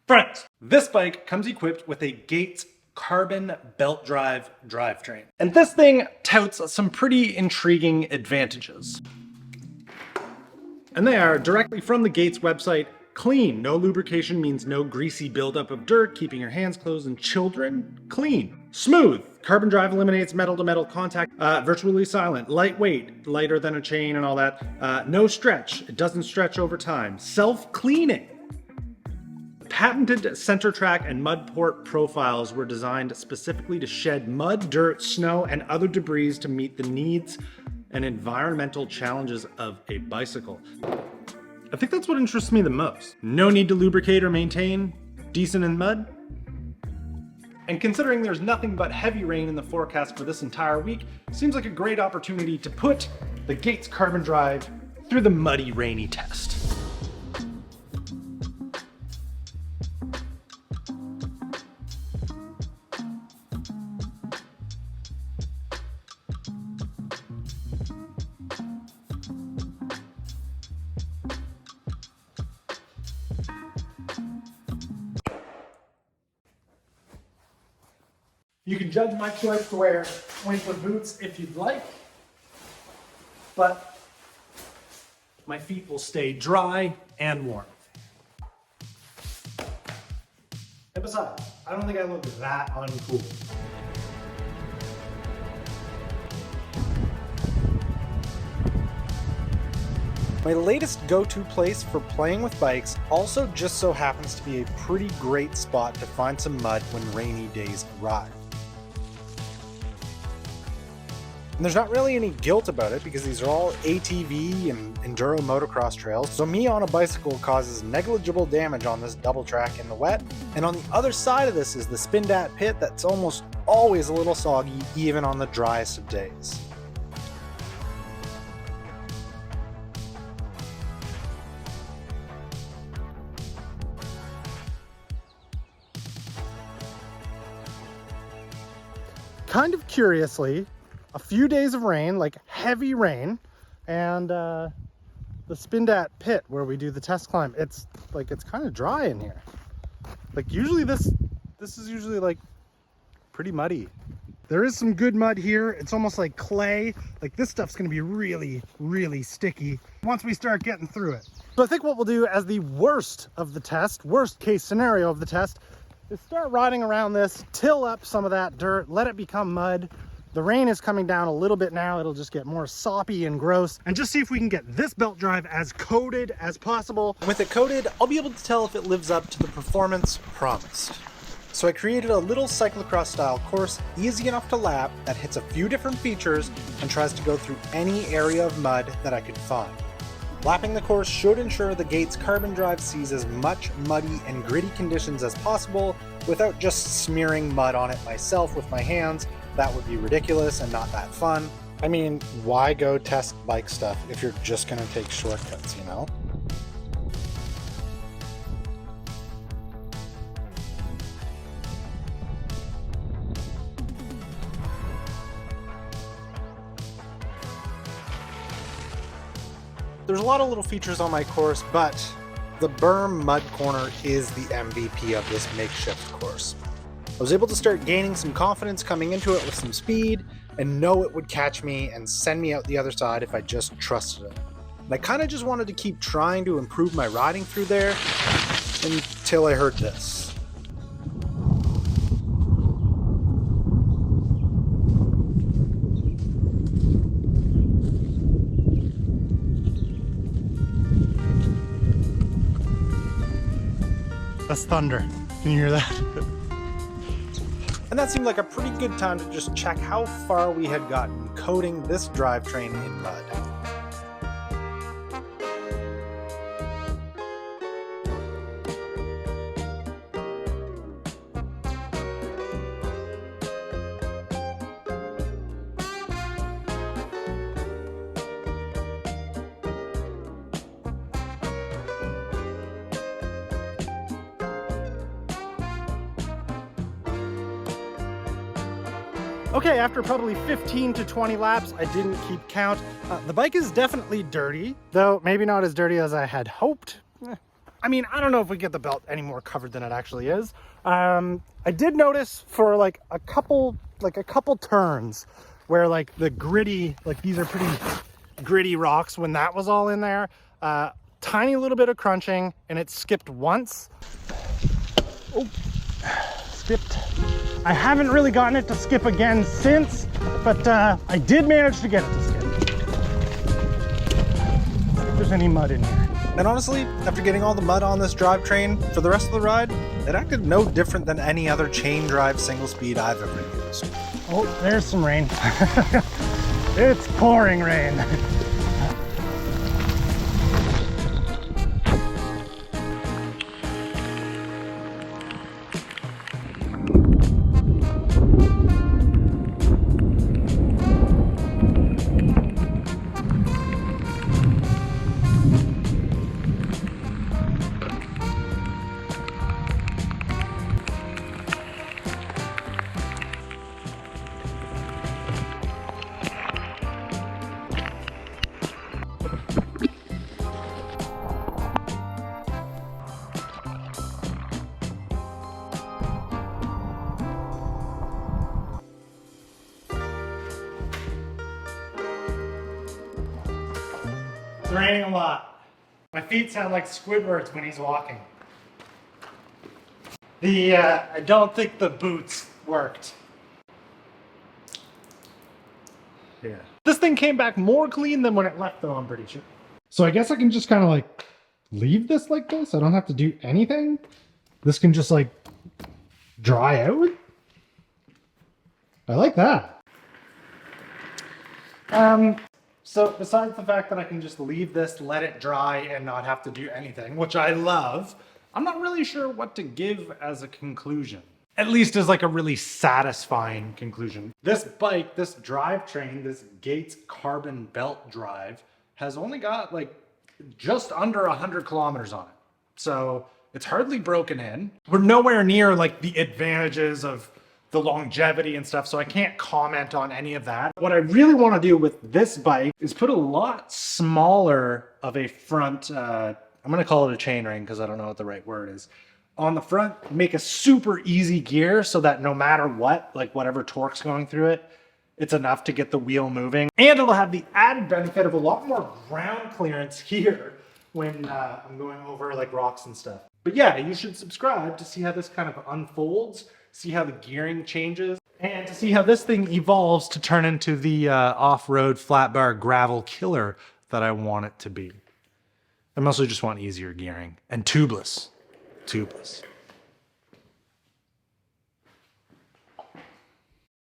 Friends, this bike comes equipped with a Gates carbon belt drive drivetrain. And this thing touts some pretty intriguing advantages. And they are directly from the Gates website. Clean. No lubrication means no greasy buildup of dirt, keeping your hands closed, and children clean. Smooth. Carbon drive eliminates metal-to-metal contact. Virtually silent. Lightweight. Lighter than a chain and all that. No stretch. It doesn't stretch over time. Self-cleaning. Patented center track and mud port profiles were designed specifically to shed mud, dirt, snow, and other debris to meet the needs and environmental challenges of a bicycle. I think that's what interests me the most. No need to lubricate or maintain, decent in mud. And considering there's nothing but heavy rain in the forecast for this entire week, seems like a great opportunity to put the Gates Carbon Drive through the muddy, rainy test. You can judge my choice to wear winter boots if you'd like, but my feet will stay dry and warm. And besides, I don't think I look that uncool. My latest go-to place for playing with bikes also just so happens to be a pretty great spot to find some mud when rainy days arrive. And there's not really any guilt about it because these are all ATV and enduro motocross trails, so me on a bicycle causes negligible damage on this double track in the wet. And on the other side of this is the Spindat pit that's almost always a little soggy even on the driest of days. Kind of curiously, a few days of rain, like heavy rain, and the Spindat pit where we do the test climb, it's kind of dry in here. Like usually this is usually like pretty muddy. There is some good mud here. It's almost like clay. Like this stuff's gonna be really, really sticky once we start getting through it. So I think what we'll do as the worst case scenario of the test, is start riding around this, till up some of that dirt, let it become mud. The rain is coming down a little bit now. It'll just get more soppy and gross. And just see if we can get this belt drive as coated as possible. With it coated, I'll be able to tell if it lives up to the performance promised. So I created a little cyclocross style course, easy enough to lap, that hits a few different features and tries to go through any area of mud that I could find. Lapping the course should ensure the Gates Carbon Drive sees as much muddy and gritty conditions as possible without just smearing mud on it myself with my hands. That would be ridiculous and not that fun. I mean, why go test bike stuff if you're just gonna take shortcuts, you know? There's a lot of little features on my course, but the berm mud corner is the MVP of this makeshift course. I was able to start gaining some confidence coming into it with some speed and know it would catch me and send me out the other side if I just trusted it. And I kind of just wanted to keep trying to improve my riding through there until I heard this. That's thunder. Can you hear that? And that seemed like a pretty good time to just check how far we had gotten coating this drivetrain in mud. Okay, after probably 15 to 20 laps, I didn't keep count. The bike is definitely dirty, though maybe not as dirty as I had hoped. I mean, I don't know if we get the belt any more covered than it actually is. I did notice for like a couple turns where like the gritty, like these are pretty gritty rocks, when that was all in there, tiny little bit of crunching, and it skipped once. Oh, skipped. I haven't really gotten it to skip again since, but I did manage to get it to skip. If there's any mud in here. And honestly, after getting all the mud on this drivetrain, for the rest of the ride, it acted no different than any other chain drive single speed I've ever used. Oh, there's some rain. It's pouring rain. It's raining a lot. My feet sound like Squidward's when he's walking. I don't think the boots worked. Yeah. This thing came back more clean than when it left though, I'm pretty sure. So I guess I can just kind of like leave this like this. I don't have to do anything. This can just like dry out. I like that. So besides the fact that I can just leave this, let it dry, and not have to do anything, which I love, I'm not really sure what to give as a conclusion. At least as like a really satisfying conclusion. This bike, this drivetrain, this Gates carbon belt drive, has only got like just under 100 kilometers on it. So it's hardly broken in. We're nowhere near like the advantages of the longevity and stuff, so I can't comment on any of that. What I really want to do with this bike is put a lot smaller of a front, I'm going to call it a chainring because I don't know what the right word is. On the front, make a super easy gear so that no matter what, like whatever torque's going through it, it's enough to get the wheel moving. And it'll have the added benefit of a lot more ground clearance here when I'm going over like rocks and stuff. But yeah, you should subscribe to see how this kind of unfolds, see how the gearing changes, and to see how this thing evolves to turn into the off-road flat bar gravel killer that I want it to be. I mostly just want easier gearing and tubeless. Tubeless.